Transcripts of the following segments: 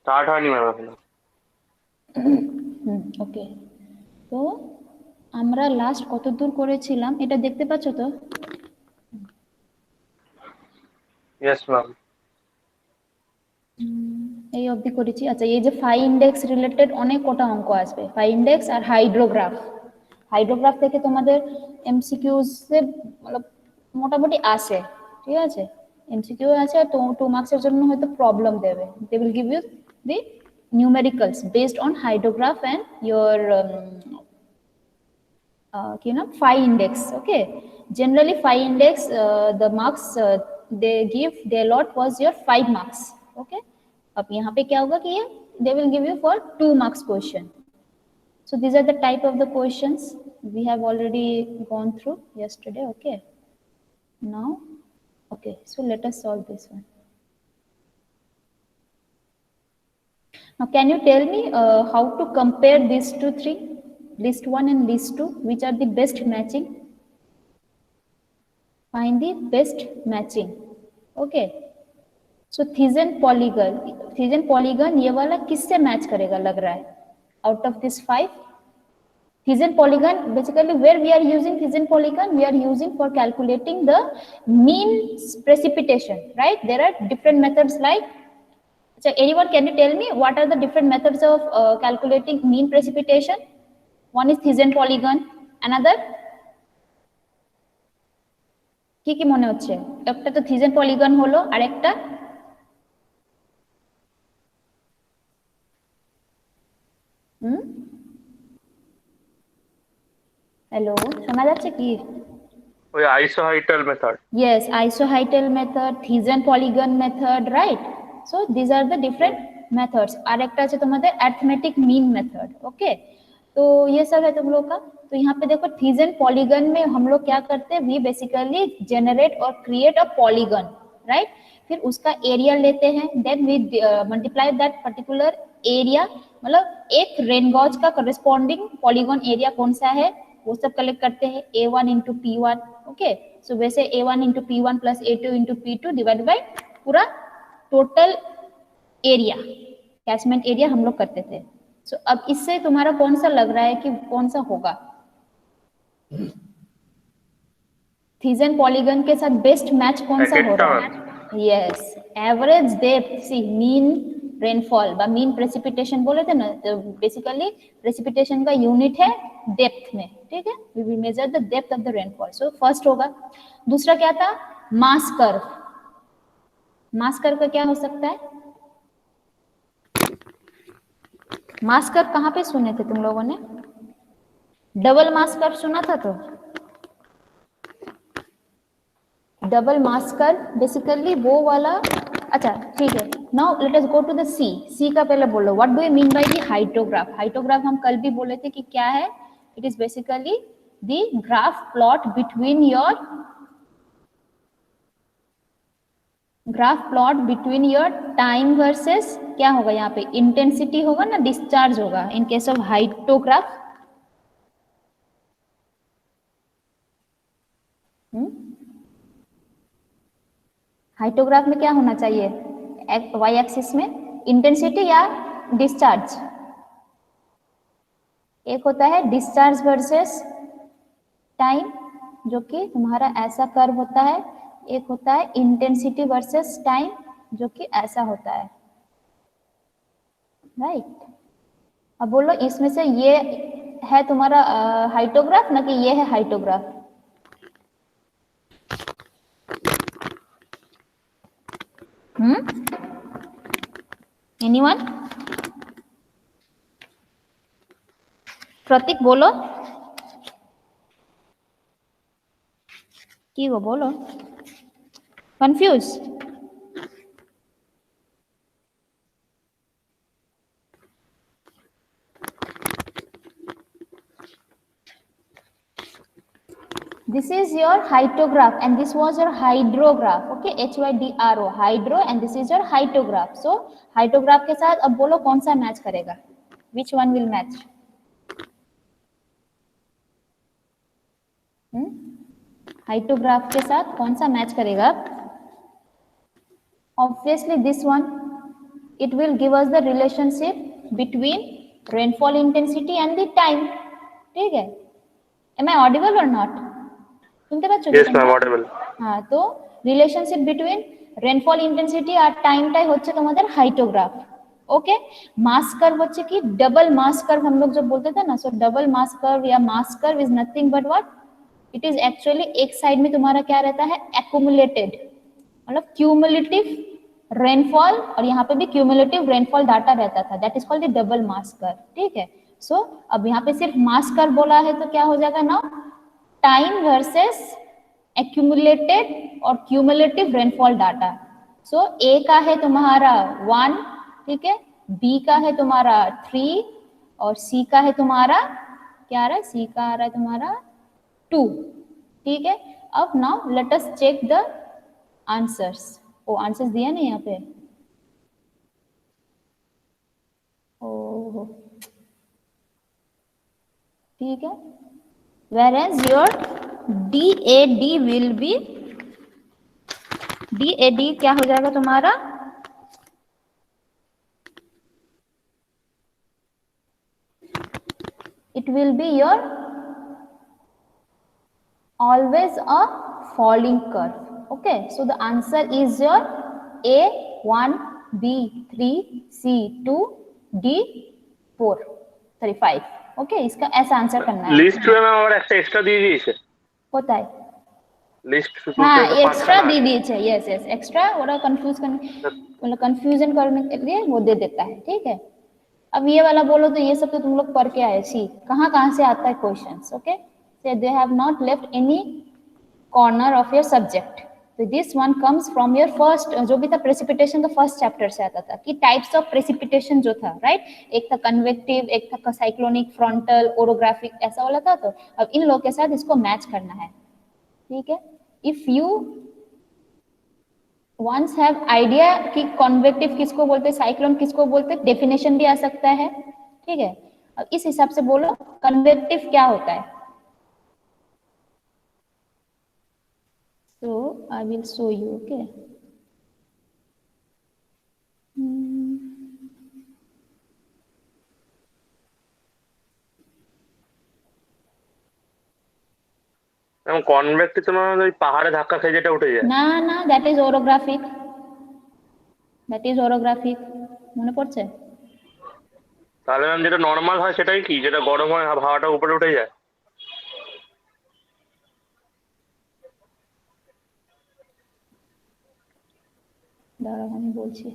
Start হয়নি ma'am এখনো। ওকে, তো আমরা লাস্ট কত দূর করেছিলাম এটা দেখতে পাচ্ছ তো? Yes ma'am. এই অবধি করেছি। আচ্ছা, এই যে ফাই ইন্ডেক্স রিলেটেড অনেক কটা অঙ্ক আসবে, ফাই ইন্ডেক্স আর হাইড্রোগ্রাফ। হাইড্রোগ্রাফ থেকে তোমাদের এমসিকিউজ মোটামুটি আসে, ঠিক আছে, এমসিকিউ আছে, আর 2 মার্কসের জন্য হয়তো প্রবলেম দেবে। They will give you the numericals based on hydrograph and your phi index. Okay, generally phi index, the marks they give, they allot was your 5 marks. Okay, अब यहाँ पे क्या होगा कि ये they will give you for 2 marks question. So these are the type of the questions we have already gone through yesterday. Okay, now, okay, so let us solve this one. Now can you tell me how to compare these two three, list 1 and list 2, which are the best matching? Find the best matching. Okay, so Thissen polygon ये वाला किससे match करेगा लग रहा है out of this 5? Thissen polygon, basically where we are using Thissen polygon, we are using for calculating the mean precipitation, right? There are different methods like, so anyone can you tell me what are the different methods of calculating mean precipitation? One is Thissen polygon, another কি কি মনে হচ্ছে? একটা তো Thissen polygon হলো, আর একটা hello, শোনা যাচ্ছে কি? ওই আইসোহাইটাল method. Yes, isoheital method, Thissen polygon method, right? So these are the different methods. और एक टा तुम्हारे arithmetic mean method. Okay, तो ये सब है तुम लोग का। तो यहाँ पे देखो Thissen polygon में हम लोग क्या करते हैं, we basically generate और create a polygon, right? फिर उसका एरिया लेते हैं, then we multiply that particular area, मतलब एक रेन गॉज का corresponding polygon area कौन सा है वो सब कलेक्ट करते हैं, A1 into P1. ओके, सो वैसे A1 into P1 plus A2 into P2 divide by पूरा टोटल एरिया, कैचमेंट एरिया हम लोग करते थे। सो अब इससे तुम्हारा कौन सा लग रहा है कि कौन सा होगा? Thissen polygon के साथ बेस्ट मैच कौन सा हो रहा है? Yes, average depth, see mean rainfall बा मीन प्रेसिपिटेशन बोले थे ना, तो बेसिकली प्रेसिपिटेशन का यूनिट है डेप्थ में, ठीक है, we will measure the depth of the rainfall. So first होगा। दूसरा क्या था? मास कर्व। मास कर्व का क्या हो सकता है? मास कर्व कहाँ पे सुने थे तुम लोगों ने? डबल मास कर्व सुना था? तो डबल मास कर्व बेसिकली वो वाला। अच्छा ठीक है, now let us go to the C. C का पहले बोलो, what do you mean by the hydrograph? Hydrograph हम कल भी बोले थे कि क्या है, it is basically the graph plot between your time versus क्या होगा यहाँ पे, इंटेंसिटी होगा ना, डिस्चार्ज होगा in case of hydrograph. Hydrograph में क्या होना चाहिए, वाई एक्सिस में इंटेंसिटी या डिस्चार्ज? एक होता है डिस्चार्ज वर्सेस टाइम जो कि तुम्हारा ऐसा कर्व होता है, एक होता है इंटेंसिटी वर्सेस टाइम जो कि ऐसा होता है, राइट? अब बोलो इसमें से ये है तुम्हारा हाइड्रोग्राफ ना कि ये है हाइड्रोग्राफ? एनीवन? प्रतीक बोलो, की वो बोलो, confuse? This is your hydrograph and this was your hydrograph. Okay, HYDRO, hydro, and this is your hydrograph. So hydrograph के साथ अब बोलो कौन सा मैच करेगा, which one will match? Hydrograph के साथ कौन सा मैच करेगा? Obviously this one, it will give us the relationship between rainfall intensity and the time. ठीक है? Am I audible or not? सुनते बच्चों? Yes ma'am, audible. हाँ, तो relationship between rainfall intensity আর টাইমটাই হচ্ছে তোমাদের হাইটোগ্রাফ। ओके, मास कर्व হচ্ছে কি डबल मास कर्व हम लोग जब बोलते थे ना, सो डबल मास कर्व या मास curve is nothing but what, it is actually एक साइड में तुम्हारा क्या रहता है, एक्यूमुलेटेड, मतलब क्यूमुलेटिव रेनफॉल, और यहाँ पे भी क्यूमुलेटिव रेनफॉल डाटा रहता था, that is called the double mass curve. ठीक है, सो अब यहाँ पे सिर्फ मास कर्व बोला है तो क्या हो जाएगा ना, टाइम वर्सेस एक्यूमुलेटेड और क्यूमुलेटिव रेनफॉल डाटा। सो ए का है तुम्हारा 1, ठीक है, बी का है तुम्हारा 3 और सी का है तुम्हारा क्या आ रहा है, सी का आ रहा है तुम्हारा 2। ठीक है, अब now let us check the answers. ओ आंसर्स दिया नहीं यहाँ पे, ओह ठीक है, whereas your DAD will be, DAD क्या हो जाएगा तुम्हारा, it will be your always a falling curve. Okay, so the answer is your A1, B3, C2, D4, sorry 5. Okay, इसका ऐसा आंसर करना है। लिस्ट में मैं और একটা এক্সট্রা দিয়ে দিয়েছে কোথায় লিস্ট हाँ एक्स्ट्रा दे दिए, यस यस, एक्स्ट्रा और कंफ्यूज करने, मतलब कंफ्यूजन करने के लिए वो दे देता है। ठीक है, अब ये वाला बोलो तो ये सब तो तुम लोग पढ़ के आए, सी कहाँ से आता है questions. Okay, say they have not left any corner of your subject, तो this one comes from your first, जो भी था प्रेसिपिटेशन का फर्स्ट चैप्टर से आता था कि टाइप्स ऑफ प्रेसिपिटेशन जो था, राइट, एक था कन्वेक्टिव, एक था साइक्लोनिक, फ्रंटल, ओरोग्राफिक, ऐसा वाला था। तो अब इन लोग के साथ इसको मैच करना है। ठीक है, if you once have idea कि कन्वेक्टिव किसको बोलते, साइक्लोन किसको बोलते, डेफिनेशन भी आ सकता है। ठीक है, अब इस हिसाब से बोलो कन्वेक्टिव क्या होता है। So I will show you, okay? এবং কনভেক্টিভ তো মানে ওই পাহাড়ে ধাক্কা খেয়ে যেটা উঠে যায় না না, that is orographic, that is orographic, মনে পড়ছে? তাহলে ম্যাম যেটা নর্মাল হয় সেটাই কি, যেটা গরম হয় হাওয়াটা উপরে উঠে যায়? দাঁড়াও আমি বলছি।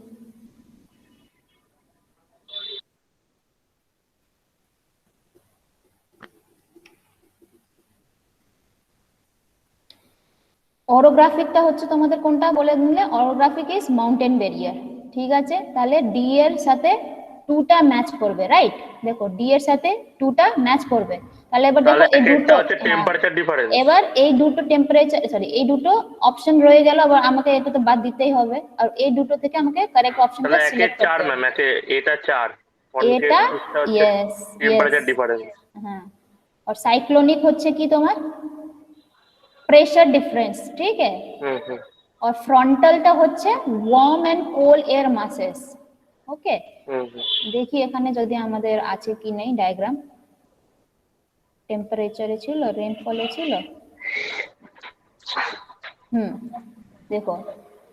অরোগ্রাফিকটা হচ্ছে তোমাদের কোনটা বলে দিলে, অরোগ্রাফিক ইজ মাউন্টেন ব্যারিয়ার। ঠিক আছে, তাহলে ডি এর সাথে 2টা ম্যাচ করবে, রাইট, দেখো ডি এর সাথে 2টা ম্যাচ করবে। তাহলে এবার দেখো এই দুটো হচ্ছে টেম্পারেচার ডিফারেন্স, এবার এই দুটো টেম্পারেচার, সরি এই দুটো অপশন রয়ে গেল, আবার আমাকে এটা তো বাদ দিতেই হবে, আর এই দুটো থেকে আমাকে কারেক্ট অপশনটা সিলেক্ট করতে হবে। 4 ম্যাম, এটা 4, এটা यस টেম্পারেচার ডিফারেন্স। হ্যাঁ, और साइक्लोनिक হচ্ছে কি তোমার प्रेशर डिफरेंस। ठीक है, और फ्रंटलটা হচ্ছে warm and cold air masses. Okay, দেখি এখানে যদি আমাদের আছে কি নেই ডায়াগ্রাম, টেম্পারেচারে ছিল, রেইনফলে ছিল, দেখো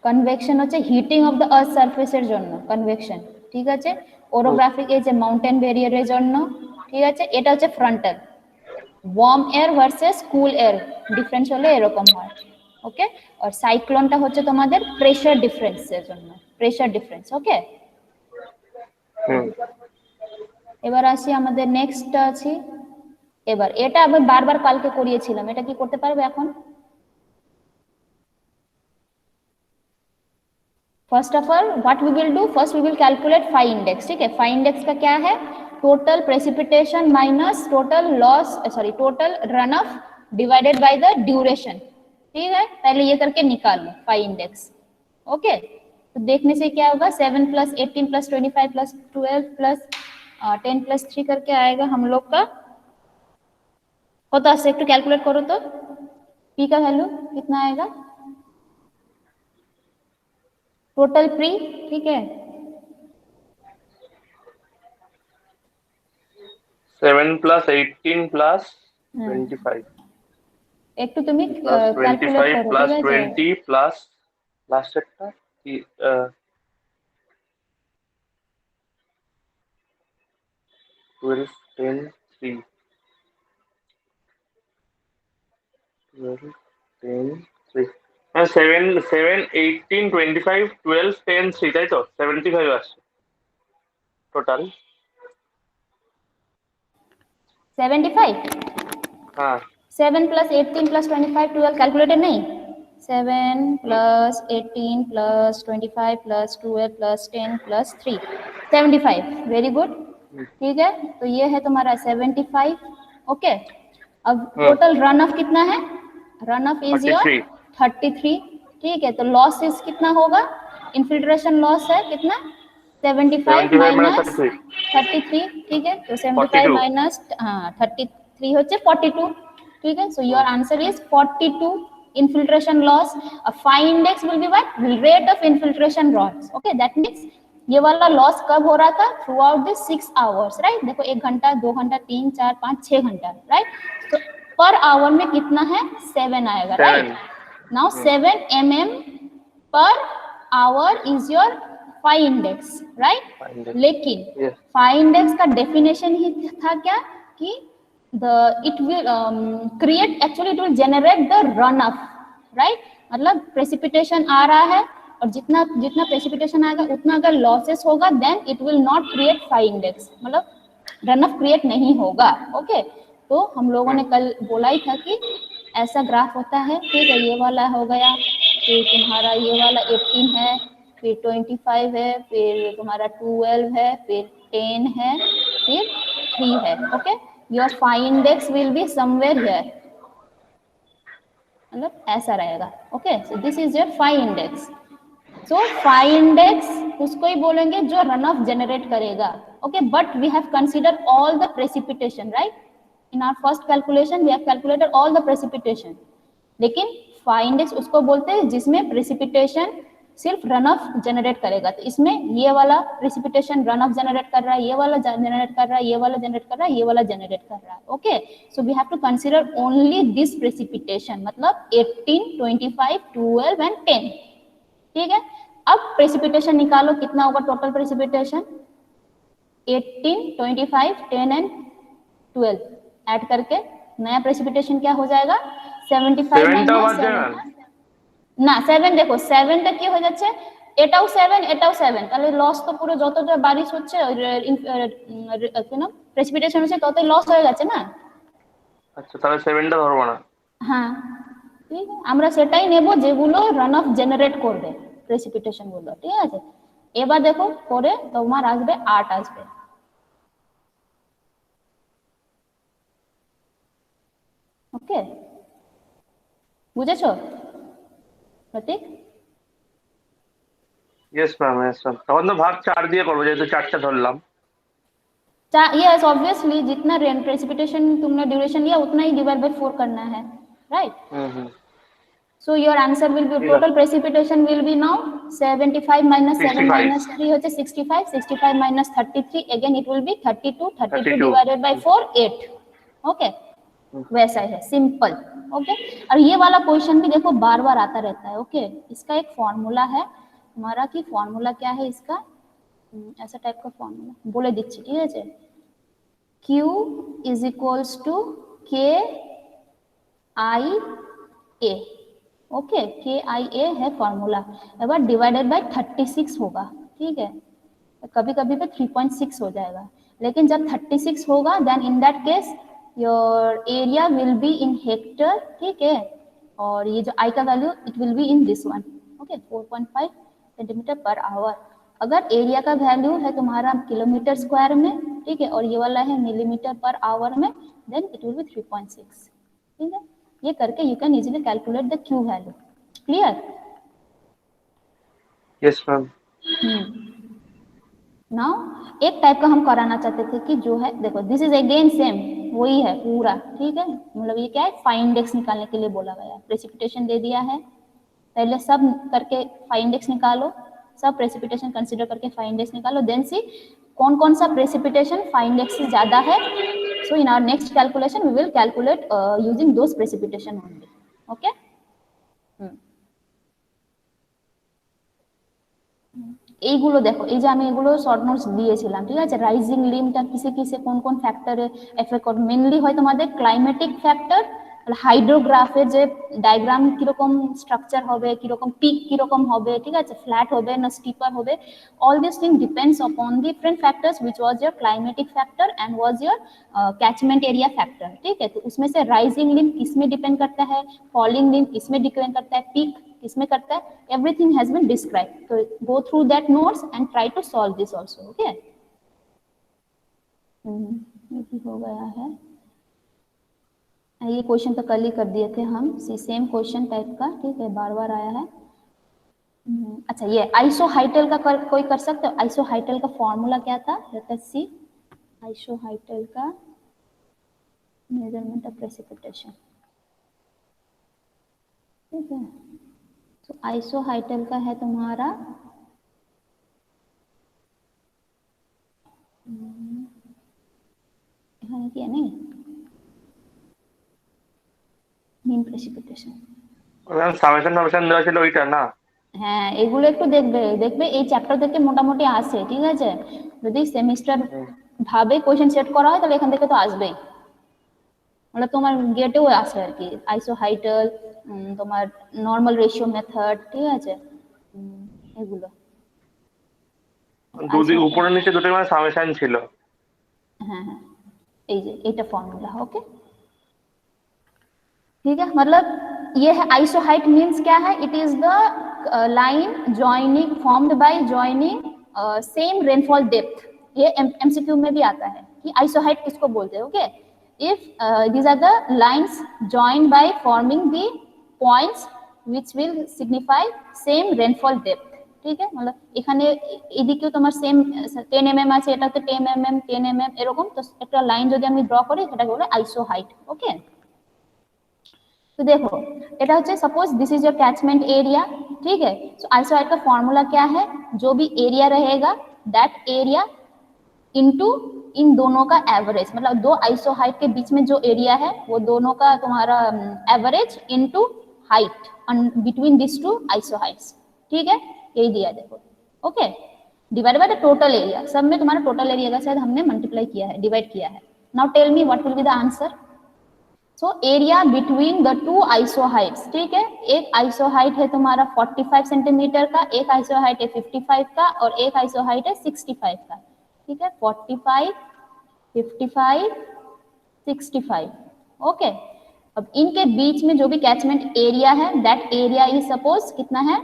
কনভেকশন হচ্ছে হিটিং অফ দ্য আর্থ সারফেসের জন্য কনভেকশন। ঠিক আছে, ওরোগ্রাফিক এই যে মাউন্টেন ব্যারিয়ারের জন্য। ঠিক আছে, এটা হচ্ছে ফ্রন্টাল, वार्म एयर ভার্সেস কুল এয়ার ডিফারেন্স হলে এরকম হয়। ওকে, আর সাইক্লোনটা হচ্ছে তোমাদের প্রেসার ডিফারেন্সের জন্য, প্রেসার ডিফারেন্স। ওকে, এবার আসি আমাদের নেক্সট আছে, এবার এটা আমি বারবার কালকে করিয়েছিলাম, এটা কি করতে পারবে এখন? First of all what we will do, first we will calculate phi index. ठीक है, फाई इंडेक्स का क्या है, total precipitation minus total loss, sorry total runoff divided by the duration. ठीक है, पहले ये करके निकाल लो फाई इंडेक्स। ओके, तो देखने से क्या होगा, 7 + 18 + 25 + 12 + 10 + 3 करके आएगा हम लोग का। होता है एक कैलकुलेट करो तो पी का वैल्यू कितना आएगा, टोटल प्री। ठीक है, 7 plus 18 plus 25 একটু তুমি plus ক্যালকুলেট 25 করো, plus ঠিক আছে? 20 plus last একটা কি 12 10 3 12 10 3 হ্যাঁ 7 7 18 25 12 10 3 তাই তো 75 আসছে টোটাল 75 হ্যাঁ 7 plus 18 plus 25 12 कैलकुलेटर नहीं 7 plus 18 plus 25 plus 12 plus 10 plus 3 75 very good. ठीक है, तो ये है तुम्हारा 75। ओके, अब टोटल रन ऑफ कितना है? Run of is your 33 33। ठीक है, तो लॉस इज कितना होगा? इन्फिल्ट्रेशन लॉस है कितना? 75 75 minus माइनस 33 33। ठीक है, तो 75 42 माइनस 33 হচ্ছে 42। ठीक है, so your answer is 42 infiltration loss. A phi index will be what? Rate of infiltration loss. Okay, that means ये वाला लॉस कब हो रहा था? Through out this 6 hours, right? देखो 1 घंटा 2 घंटा 3 4 5 6 घंटा, राइट? तो पर आवर में कितना है? 7 आएगा, right? 7 now 7 mm per hour is your phi index, right? लेकिन yes phi index का डेफिनेशन ही था क्या कि it will create, actually it will generate the runoff, right? मतलब precipitation आ रहा है और जितना जितना precipitation आएगा उतना अगर losses होगा then it will not create phi index, मतलब runoff create नहीं होगा। ओके, तो हम लोगों ने कल बोला ही था कि ऐसा ग्राफ होता है। ठीक है, ये वाला हो गया, फिर तुम्हारा ये वाला 18 है, फिर 25 है, फिर तुम्हारा 12 है, फिर 10 है, फिर 3 है। Okay, your phi index will be somewhere here, मतलब ऐसा रहेगा। Okay, so this is your phi index। सो phi index उसको ही बोलेंगे जो रन ऑफ जनरेट करेगा। Okay, but we have consider all the precipitation, right? In our first calculation we have calculated all the precipitation, लेकिन phi index उसको बोलते हैं जिसमें प्रेसिपिटेशन सिर्फ रन ऑफ जनरेट करेगा। तो इसमें ये वाला प्रेसिपिटेशन रन ऑफ जनरेट कर रहा है, ये वाला जनरेट कर रहा है, ये वाला जनरेट कर रहा है, ये वाला जनरेट कर रहा है। Okay, so we have to consider only this precipitation, मतलब 18 25 12 एंड 10। ठीक है, अब प्रेसिपिटेशन निकालो, कितना होगा टोटल प्रेसिपिटेशन? 18 25 10 एंड 12 ऐड करके नया प्रेसिपिटेशन क्या हो जाएगा? 75 माइनस 7 না 7 দেখো 7 টা কি হয়ে যাচ্ছে? এটাও 7 এটাও 7, তাহলে লস তো পুরো যতটা বারিশ হচ্ছে কি না প্রেসিপিটেশন হচ্ছে ততই লস হয়ে যাচ্ছে না। আচ্ছা, তাহলে 7 টা ধরবো না। হ্যাঁ, ঠিক আছে, আমরা সেটাই নেব যেগুলো রান অফ জেনারেট করবে প্রেসিপিটেশন গুলো। ঠিক আছে, এবার দেখো পরে তোমার আসবে 8 আসবে। ওকে, বুঝেছো প্রতীক? यस मैम यस मैम, তখন তো ভাগ 4 দিয়ে করবো যেহেতু 4টা ধরলাম। यस ऑब्वियसली, जितना रेन प्रेसिपिटेशन तुमने ड्यूरेशन लिया उतना ही डिवाइड बाय 4 करना है, right? So your answer will be, total precipitation will be now 75 minus 7 minus 3 होते 65, 65 minus 33 again it will be 32, 32 divided by 4 8। Okay, वैसा है, सिंपल। ओके, और ये वाला क्वेश्चन भी देखो बार बार आता रहता है। ओके, इसका एक फॉर्मूला है हमारा, कि फॉर्मूला क्या है इसका? ऐसा टाइप का फॉर्मूला बोले दिच्छी, ठीक है? Q is equals to KIA। Okay, KIA है फॉर्मूला। अगर डिवाइडेड बाय 36 होगा, ठीक है, कभी कभी पे 3.6 हो जाएगा, लेकिन जब 36 होगा then in that case your area will be in hectare. ठीक है, और ये जो आई का value it will be in this one. Okay, 4.5 centimetre per hour. अगर एरिया का वैल्यू है तुम्हारा किलोमीटर स्क्वायर में, ठीक है, और ये वाला है मिलीमीटर पर आवर में, देन इट विल बी 3.6। ठीक है, ये करके you can easily calculate the Q value. Clear? Yes ma'am. Now एक टाइप का हम कराना चाहते थे कि जो है, देखो दिस इज अगेन सेम वही है पूरा। ठीक है, मतलब ये क्या है? phi index निकालने के लिए बोला गया। प्रेसिपिटेशन दे दिया है, पहले सब करके phi index निकालो, सब प्रेसिपिटेशन कंसीडर करके phi index निकालो, देन सी कौन कौन सा प्रेसिपिटेशन phi index से ज्यादा है So in our next calculation, we will calculate using those precipitation only. Okay. এইগুলো দেখো, এই যে আমি এগুলো শর্ট নোটস দিয়েছিলাম, ঠিক আছে। রাইজিং লিমটা কিসে কিসে কোন কোন ফ্যাক্টরে এফেক্ট করে, মেনলি হয় তোমাদের ক্লাইমেটিক ফ্যাক্টর, হাইড্রোগ্রাফের যে ডায়াগ্রাম কিরকম স্ট্রাকচার হবে, কিরকম পিক কিরকম হবে, ঠিক আছে, ফ্ল্যাট হবে না স্টিপার হবে, all these things depends upon different factors which was your climatic factor and was your catchment area factor, ठीक है। तो उसमें से राइजिंग लिम किसमें डिपेंड करता है, फॉलिंग लिम किसमें डिपेंड करता है, पीक किसमें करता है, everything has been described. So go through that notes and try to solve this also. Okay. ये भी हो गया है, ये क्वेश्चन तो कल ही कर दिए थे हम, सेम क्वेश्चन टाइप का, ठीक है, बार बार आया है। अच्छा, ये आइसोहाइटल का कोई कर सकते हो? आइसोहाइटल का फॉर्मूला क्या था? लेट अस सी। आइसोहाइटल का मेजरमेंट ऑफ प्रेसिपिटेशन, ठीक है। तो आइसोहाइटल का है तुम्हारा এখানে কি নেই মিন প্রেসিপিটেশন, ওখানে সামেশন দেওয়া ছিল ওইটা না? হ্যাঁ, এগুলো একটু দেখবে এই চ্যাপ্টার থেকে মোটামুটি আসে, ঠিক আছে। যদি সেমিস্টার ভাবে কোশ্চেন সেট করা হয় তাহলে এখান থেকে তো আসবেই, মানে তোমার গেটেও আসে আর কি। আইসোহাইটল, তোমার নরমাল রেশিও মেথড, ঠিক আছে, এগুলো দুদিন উপরে নিচে দুটো মানে সামেশন ছিল। হ্যাঁ হ্যাঁ, এই যে এটা ফর্মুলা। ओके, ठीक है। मतलब ये है आइसोहाइट मींस क्या है, it is the line joining formed by joining same rainfall depth. ये एमसीक्यू में भी आता है कि आइसोहाइट किसको बोलते हैं। Okay, if these are the lines joined by forming the points which will signify same rainfall depth, ঠিক আছে। मतलब এখানে এদিকেও তোমার সেম 10 mm আছে, এটাতে 10 mm 10 mm এরকম, তো একটা লাইন যদি আমি ড্র করি সেটাকে বলে আইসোহাইট। ওকে, तो देखो এটা হচ্ছে suppose this is your catchment area, ठीक है। सो आइसोहाइट का फॉर्मूला क्या है, जो भी एरिया रहेगा दैट एरिया इनटू इन दोनों का एवरेज, मतलब दो आइसोहाइट के बीच में जो एरिया है वो दोनों का तुम्हारा average into height between this two isohyets, ठीक है। यही दिया देखो। Okay, divide by the total area, सब में तुम्हारा टोटल एरिया का शायद हमने मल्टीप्लाई किया है, डिवाइड किया है। Now tell me what will be the answer. So area between the two isohyets, ठीक है। एक आइसोहाइट है तुम्हारा 45 सेंटीमीटर का, एक आइसोहाइट है 55 का, और एक आइसोहाइट है 65 का, ठीक है। 45 55 65। ओके, अब इनके बीच में जो भी कैचमेंट एरिया है दैट एरिया इज सपोज कितना है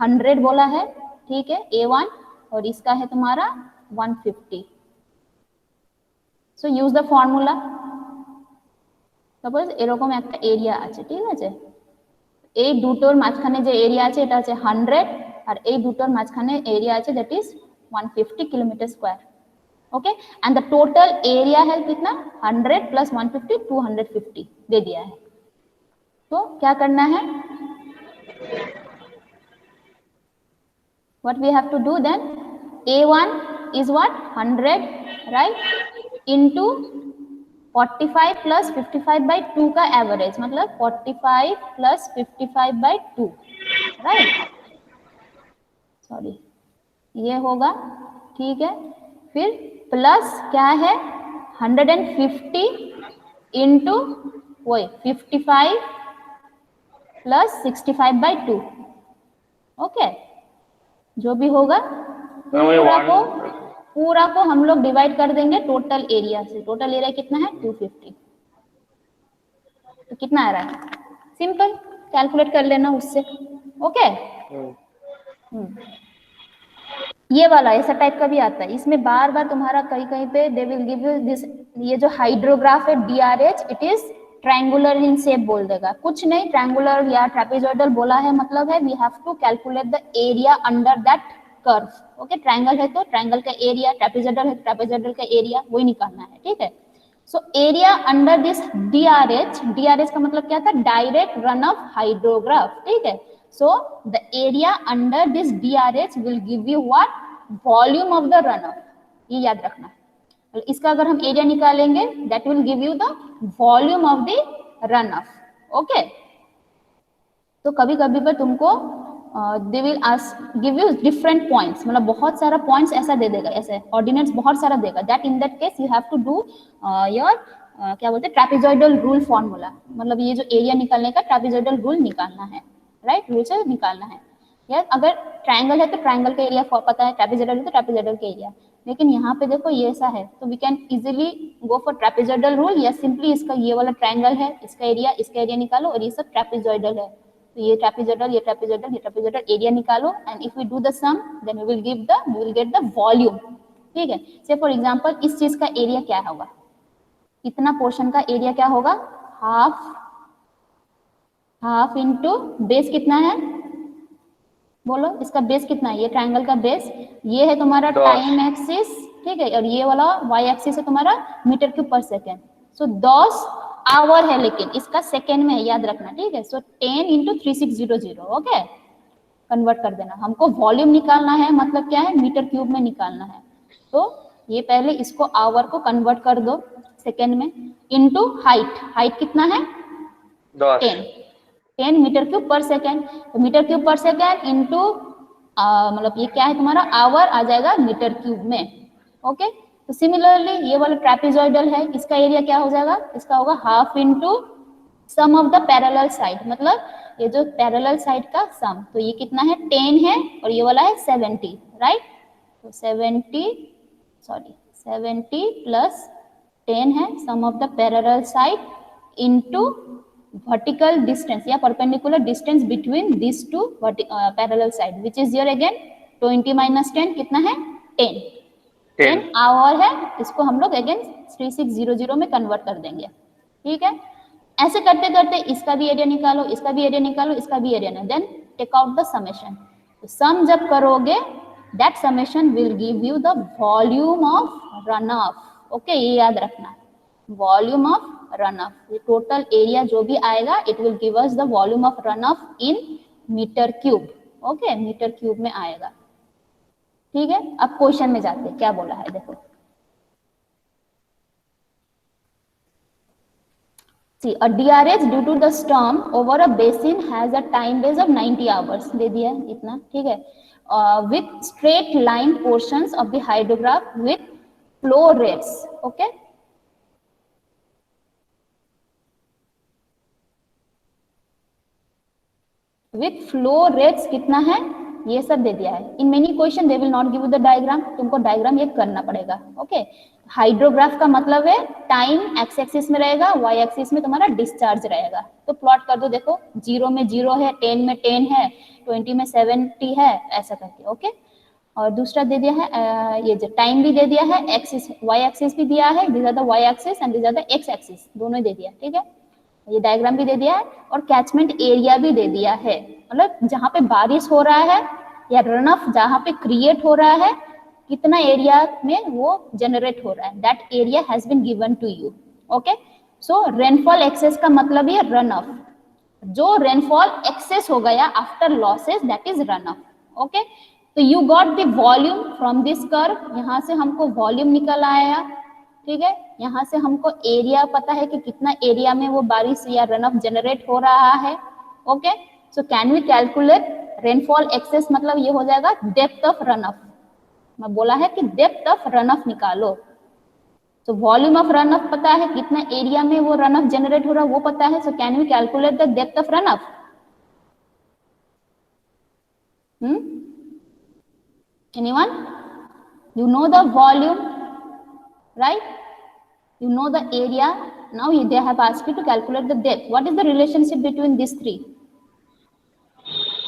100 बोला है, ठीक है, A1, और इसका है तुम्हारा 150। सो यूज द फॉर्मूला। सपोज এরকম একটা এরিয়া আছে, ঠিক আছে, এই দুটোর মাঝখানে যে এরিয়া আছে এটা আছে 100, আর এই দুটোর মাঝখানে এরিয়া আছে that is 150 kilometre square. Okay, and the total area है कितना 100 प्लस 150 250 दे दिया है। तो क्या करना है, what we have to do then, A1 is what 100, right, into 45 plus 55 by 2 का एवरेज, मतलब 45 plus 55 by 2, राइट, सॉरी ये होगा, ठीक है। फिर प्लस क्या है 150 इंटू वही 55 प्लस 65 by 2। ओके, जो भी होगा पूरा को हम लोग डिवाइड कर देंगे टोटल एरिया से। टोटल एरिया कितना है 250, तो कितना आ रहा है, सिंपल कैलकुलेट कर लेना उससे। ओके, ये वाला ऐसा टाइप का भी आता है, इसमें बार बार तुम्हारा कहीं कहीं पे they will give you this, ये जो हाइड्रोग्राफ है DRH it is triangular in shape बोल देगा, कुछ नहीं, ट्रायंगुलर या ट्रेपेजॉइडल बोला है मतलब है we have to calculate the area under that curve. Okay, triangle है तो ट्रायंगल का एरिया, ट्रेपेजॉइडल है ट्रेपेजॉइडल का एरिया, वही निकालना है, ठीक है। So area under this DRH का मतलब क्या था, डायरेक्ट रन ऑफ हाइड्रोग्राफ, ठीक है। So the area under this DRH will give you what, volume of the run of, ये याद रखना। इसका अगर हम एरिया निकालेंगे that will give you the volume of the run of. Okay, तो कभी कभी पर तुमको they will give you different points, मतलब बहुत सारा पॉइंट्स ऐसा दे देगा, ऐसे ऑर्डिनेट्स बहुत सारा देगा, that in that case you have to do your क्या बोलते हैं ट्रेपेजॉइडल रूल फॉर्मूला, मतलब ये जो एरिया निकालने का ट्रेपेजॉइडल रूल निकालना है, राइट, रूल से निकालना है। यार अगर ट्रायंगल है तो ट्रायंगल का एरिया पता है, ट्रेपेजॉइडल है तो ट्रेपेजॉइडल का एरिया, लेकिन यहाँ पे देखो ये ऐसा है तो we can easily go for trapezoidal rule, या सिंपली इसका ये वाला ट्रायंगल है, इसका एरिया निकालो और ये सब ट्रेपेजॉइडल है, तो ये ट्रेपेजॉइडल एरिया निकालो, and if we do the sum then we will get the volume. ठीक है, से फॉर एग्जांपल इस चीज का एरिया क्या होगा, इतना पोर्शन का एरिया क्या होगा, हाफ इनटू बेस कितना है, बोलो इसका बेस कितना है, ये ट्रायंगल का बेस, ये है तुम्हारा टाइम एक्सिस, ठीक है, और ये वाला वाई एक्सिस है तुम्हारा मीटर क्यूब पर सेकेंड, सो 10 आवर है लेकिन इसका सेकेंड में है, याद रखना, ठीक है। सो 10 इंटू 3600, ओके, कन्वर्ट कर देना, हमको वॉल्यूम निकालना है, मतलब क्या है मीटर क्यूब में निकालना है, तो ये पहले इसको आवर को कन्वर्ट कर दो सेकेंड में, इंटू हाइट कितना है 10 मीटर क्यूब पर सेकेंड, तो मीटर क्यूब पर सेकेंड इंटू मतलब ये क्या है तुम्हारा आवर आ जाएगा मीटर क्यूब में। ओके, तो सिमिलरली ये वाला ट्रेपेजॉइडल है, इसका एरिया क्या हो जाएगा, इसका होगा half into sum of the parallel side, मतलब ये जो पैरेलल साइड का सम, तो ये कितना है 10 है और ये वाला है 70, राइट, तो 70 प्लस 10 है sum of the parallel side into vertical distance या perpendicular distance between these two parallel side which is here again 20 minus 10 कितना है 10 आवर है, इसको हम लोग अगेन 3600 में कन्वर्ट कर देंगे। ठीक है, ऐसे करते करते इसका भी एरिया निकालो, इसका भी एरिया निकालो, इसका भी एरिया निकालो, then take out the summation, तो सम जब करोगे that summation will give you the volume of runoff. Okay, ये याद रखना, volume of runoff, total area जो भी आएगा it will give us the volume of runoff in metre cube. Okay, metre cube में आएगा। ठीक है, अब क्वेश्चन में जाते हैं, क्या बोला है देखो, see a DRH due to the storm over a basin has a time base of 90 hours, दे दिया है इतना, ठीक है, with straight line portions of the hydrograph with flow rates। okay, with flow rates कितना है ये सब दे दिया है। In many question they will not give you the diagram, तुमको डायग्राम ये करना पड़ेगा। ओके, हाइड्रोग्राफ का मतलब है टाइम एक्स एक्सिस में रहेगा, वाई एक्सिस में तुम्हारा डिस्चार्ज रहेगा, तो प्लॉट कर दो, देखो 0 में 0 है, 10 में 10 है, 20 में 70 है, ऐसा करके। ओके, और दूसरा दे दिया है ये जो टाइम भी दे दिया है, एक्सिस वाई एक्सिस भी दिया है, this are the Y axis and this are the X axis, दोनों दे दिया। ठीक है, ये डायग्राम भी दे दिया है और कैचमेंट एरिया भी दे दिया है, मतलब जहां पे बारिश हो रहा है या रन ऑफ जहां पे क्रिएट हो रहा है, कितना एरिया में वो जनरेट हो रहा है, that area has been given to you. Okay, so rainfall excess का मतलब ये रन ऑफ, जो रेनफॉल एक्सेस हो गया after losses that is runoff. Okay, तो you got the volume from this curve, यहां से हमको वॉल्यूम निकल आया। ठीक है, यहाँ से हमको एरिया पता है कि कितना एरिया में वो बारिश या रन ऑफ जनरेट हो रहा है। Okay, so can we calculate rainfall excess, मतलब ये हो जाएगा डेप्थ ऑफ रन ऑफ, मैं बोला है कि डेप्थ ऑफ रन ऑफ निकालो, तो वॉल्यूम ऑफ रन ऑफ पता है, कितना एरिया में वो रन ऑफ जनरेट हो रहा है वो पता है, so can we calculate the depth of runoff. Anyone, you know the volume, right, you know the area, now they have asked you to calculate the depth. What is the relationship between these three?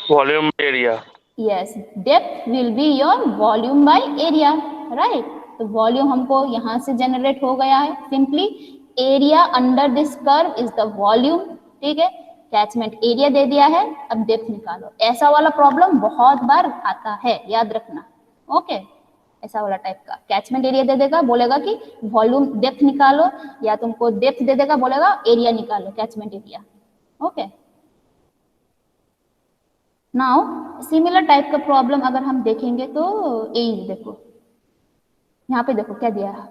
Volume area. Yes, depth will be your volume by area, right, तो volume हमको यहाँ से generate हो गया है, simply area under this curve is the volume. ठीक है, catchment area दे दिया है, अब डेप्थ निकालो। ऐसा वाला प्रॉब्लम बहुत बार आता है, याद रखना। ओके, ऐसा वाला टाइप का कैचमेंट एरिया दे देगा, बोलेगा कि वॉल्यूम डेप्थ निकालो, या तुमको डेप्थ दे देगा, बोलेगा एरिया निकालो, catchment area. Okay, now similar type का प्रॉब्लम अगर हम देखेंगे तो यही देखो, यहाँ पे देखो क्या दिया है,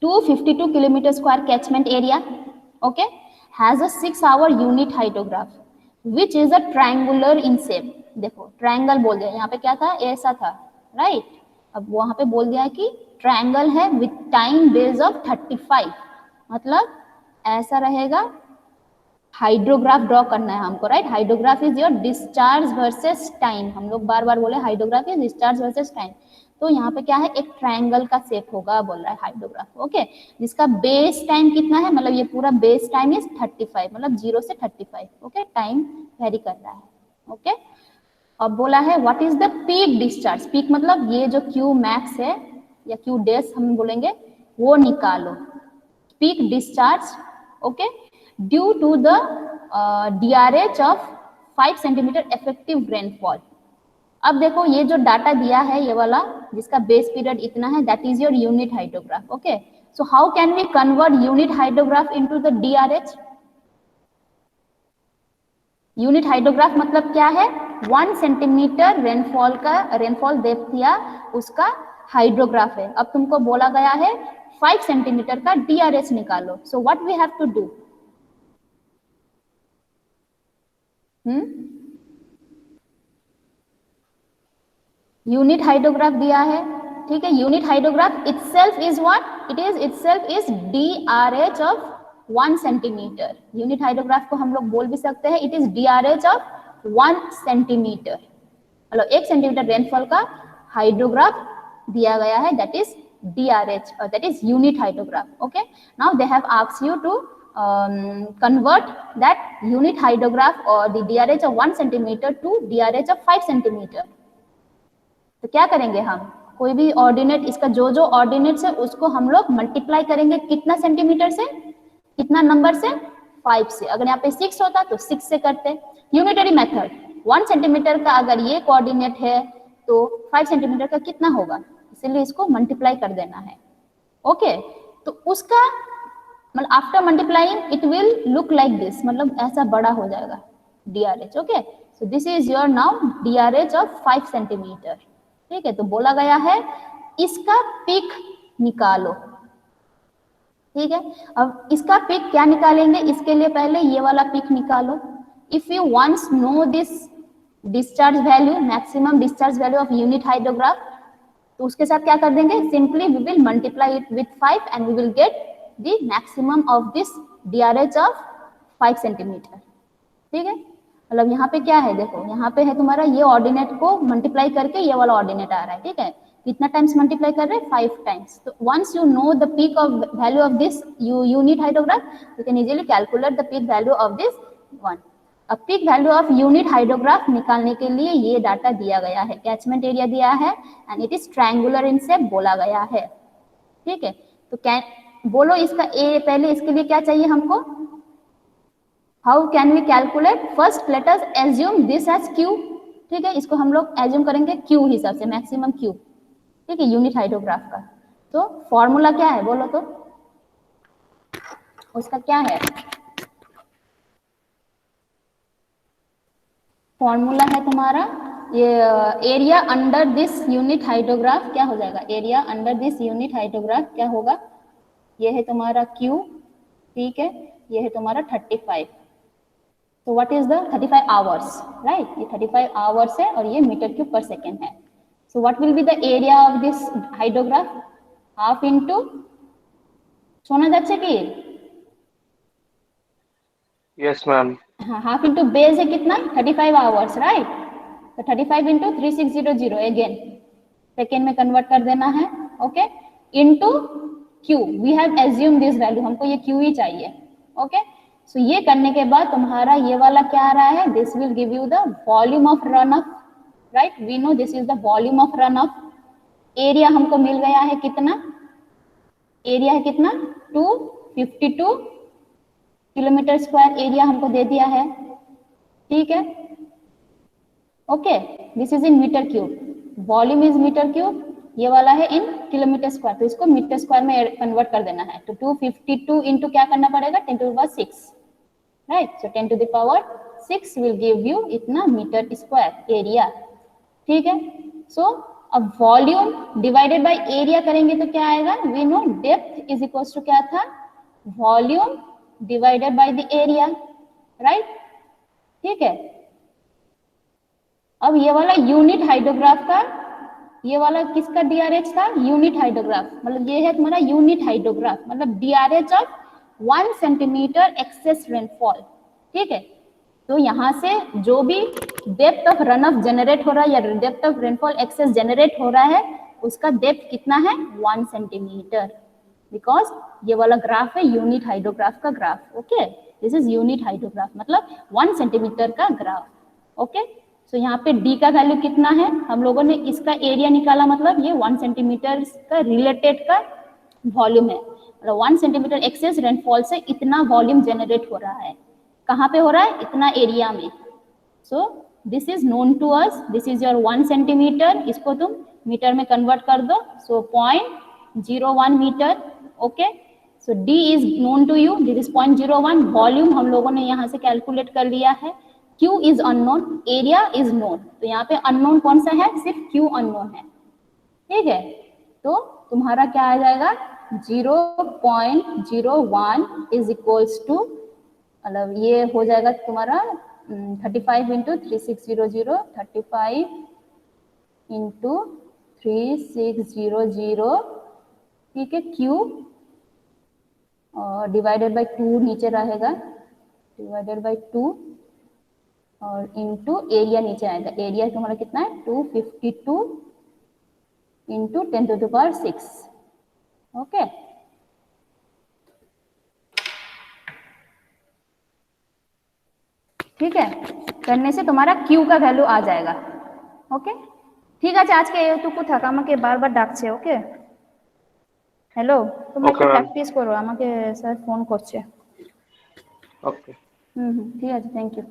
252 kilometre square catchment area, okay, has a 6 hour unit hydrograph which is a triangular in shape. देखो ट्रायंगल बोल दिया, यहाँ पे क्या था, ऐसा था, राइट। अब वहां पे बोल दिया कि ट्रायंगल है विथ टाइम बेस ऑफ 35, मतलब ऐसा रहेगा। हाइड्रोग्राफ ड्रॉ करना है हमको, right. Hydrograph is your discharge versus time, हम लोग बार बार बोले hydrograph is discharge versus time. तो यहाँ पे क्या है, एक ट्रायंगल का शेप होगा बोल रहा है हाइड्रोग्राफ, ओके, जिसका बेस टाइम कितना है, मतलब ये पूरा बेस टाइम इज 35, मतलब 0 से 35, ओके, टाइम वेरी कर रहा है, ओके। अब बोला है what is the peak discharge, peak मतलब ये जो क्यू मैक्स है या क्यू डेस हम बोलेंगे, वो निकालो, peak discharge, okay, due to the DRH of 5 centimetre effective rainfall. अब देखो ये जो डाटा दिया है ये वाला, जिसका बेस पीरियड इतना है, that is your unit hydrograph, okay. So how can we convert unit hydrograph into the DRH? Unit hydrograph मतलब क्या है, 1 सेंटीमीटर रेनफॉल का, रेनफॉल डेप्थ या उसका हाइड्रोग्राफ है। अब तुमको बोला गया है 5 सेंटीमीटर का DRH निकालो, so what we have to do, unit hydrograph दिया है, ठीक है। Unit hydrograph itself is what, it is itself is DRH of 1 centimetre. Unit hydrograph को हम लोग बोल भी सकते हैं it is DRH of 1 centimetre, मतलब 1 सेंटीमीटर रेनफॉल का हाइड्रोग्राफ दिया गया है, that is DRH, that is unit hydrograph, okay. Now they have asked you to convert that unit hydrograph or the DRH of 1 centimeter to DRH of 5 centimeter। तो क्या करेंगे हम, कोई भी ऑर्डिनेट, इसका जो जो ऑर्डिनेट्स है उसको हम लोग मल्टीप्लाई करेंगे कितना सेंटीमीटर से, कितना नंबर से, 5 से। अगर यहाँ पे 6 होता तो 6 से करते। यूनिटरी मेथड, 1 सेंटीमीटर का अगर ये कोऑर्डिनेट है तो 5 सेंटीमीटर का कितना होगा, इसलिए इसको मल्टीप्लाई कर देना है, ओके। तो उसका मतलब after multiplying it will look like this, मतलब ऐसा बड़ा हो जाएगा DRH, okay. So this is your now DRH of 5 centimetre, ठीक है। तो बोला गया है इसका पिक निकालो, ठीक है। अब इसका पिक क्या निकालेंगे, इसके लिए पहले ये वाला पिक निकालो। If you once know this discharge value, maximum discharge value of unit hydrograph, तो उसके साथ क्या कर देंगे, simply we will multiply it with 5 and we will get the maximum of this DRH of 5 centimetre, ठीक है। मतलब यहाँ पे क्या है, देखो यहाँ पे है तुम्हारा ये ऑर्डिनेट को मल्टीप्लाई करके ये वाला ऑर्डिनेट आ रहा है, ठीक है। कितना टाइम्स मल्टीप्लाई कर रहे हैं, 5 टाइम्स। तो once you know the peak of value of this unit hydrograph, you can easily calculate the peak value of this one. अब peak value of unit hydrograph निकालने के लिए ये डाटा दिया गया है, कैचमेंट एरिया दिया है and it is triangular in shape बोला गया है, ठीक है। तो बोलो इसका ए, पहले इसके लिए क्या चाहिए हमको, how can we calculate, first let us assume this as Q, ठीक है। इसको हम लोग एज्यूम करेंगे क्यू हिसाब से, मैक्सिमम क्यू, ठीक है, यूनिट हाइड्रोग्राफ का। तो फॉर्मूला क्या है बोलो तो, उसका क्या है फॉर्मूला, है तुम्हारा ये area under this unit hydrograph, क्या हो जाएगा, area under this unit hydrograph क्या होगा, ये है तुम्हारा क्यू, ठीक है, ये है तुम्हारा 35। तो what is the 35 hours, right, ये 35 आवर्स है और ये मीटर क्यूब पर सेकेंड है। So what will be the area of this hydrograph, half into, শোনা যাচ্ছে কি, यस मैम, हाँ, हाफ इंटू बेस है कितना, 35 आवर्स, राइट। तो 35 इंटू 3600 अगेन सेकेंड में कन्वर्ट कर देना है, okay, into Q, we have assume this value, हमको ये क्यू ही चाहिए, ओके। सो ये करने के बाद तुम्हारा ये वाला क्या आ रहा है, this will give you the volume of runoff, right, we know this is the volume of runoff. Area हमको मिल गया है कितना, एरिया है कितना, 252 किलोमीटर स्क्वायर एरिया हमको दे दिया है, ठीक है, okay. This is in metre cube, volume is metre cube, ये वाला है इन किलोमीटर स्क्वायर, तो इसको मीटर स्क्वायर में कन्वर्ट कर देना है। तो 252 इंटू क्या करना पड़ेगा, 10 to the power 6, right. So 10 to the power 6 will give you इतना मीटर स्क्वायर एरिया, ठीक है। सो अब वॉल्यूम डिवाइडेड बाय एरिया करेंगे तो क्या आएगा, we know depth is equals to क्या था, volume divided by the area, right. ठीक है, अब ये वाला यूनिट हाइड्रोग्राफ का, ये वाला किसका डीआरएच था, यूनिट हाइड्रोग्राफ, मतलब ये है तुम्हारा यूनिट हाइड्रोग्राफ, मतलब DRH of 1 centimetre excess rainfall. ठीक है, तो यहाँ से जो भी depth of runoff generate हो रहा है या depth of rainfall excess generate हो रहा है, उसका डेप्थ कितना है, 1 सेंटीमीटर, बिकॉज ये वाला ग्राफ है यूनिट हाइड्रोग्राफ का graph. Okay, this is unit hydrograph, मतलब 1 सेंटीमीटर का ग्राफ। ओके, सो यहाँ पे डी का वैल्यू कितना है, हम लोगों ने इसका एरिया निकाला, मतलब ये 1 सेंटीमीटर का रिलेटेड का वॉल्यूम है, मतलब 1 सेंटीमीटर एक्सेस रेनफॉल से इतना वॉल्यूम जनरेट हो रहा है, कहाँ पे हो रहा है, इतना एरिया में। So this is known to us, this is your 1 centimetre, इसको तुम मीटर में कन्वर्ट कर दो, so 0.01 metre. Okay, so D is known to you, this is 0.01, volume हम लोगों ने यहाँ से कैलकुलेट कर लिया है, Q is unknown, area is known, तो यहाँ पे अननोन कौन सा है, सिर्फ Q अननोन है। ठीक है, तो तुम्हारा क्या आ जाएगा, 0.01 इज इक्वल्स टू, मतलब ये हो जाएगा तुम्हारा 35 इंटू 3600, 35 इंटू 3600, ठीक है, Q और डिवाइडेड बाय 2 नीचे रहेगा, डिवाइडेड बाय 2 और इंटू एरिया नीचे आएगा, एरिया तुम्हारा कितना है, 252 इंटू 10⁶। ओके, ठीक है, करने से तुम्हारा Q का वैल्यू आ जाएगा। ओके, ठीक আছে, আজকে এটুকু থাক, আমাকে বারবার ডাকছে। ওকে, হ্যালো, তোমরা একটু Okay, ma'am. প্র্যাকটিস করো, আমাকে স্যার ফোন করছে। Okay. হুম, ঠিক আছে, থ্যাংক ইউ।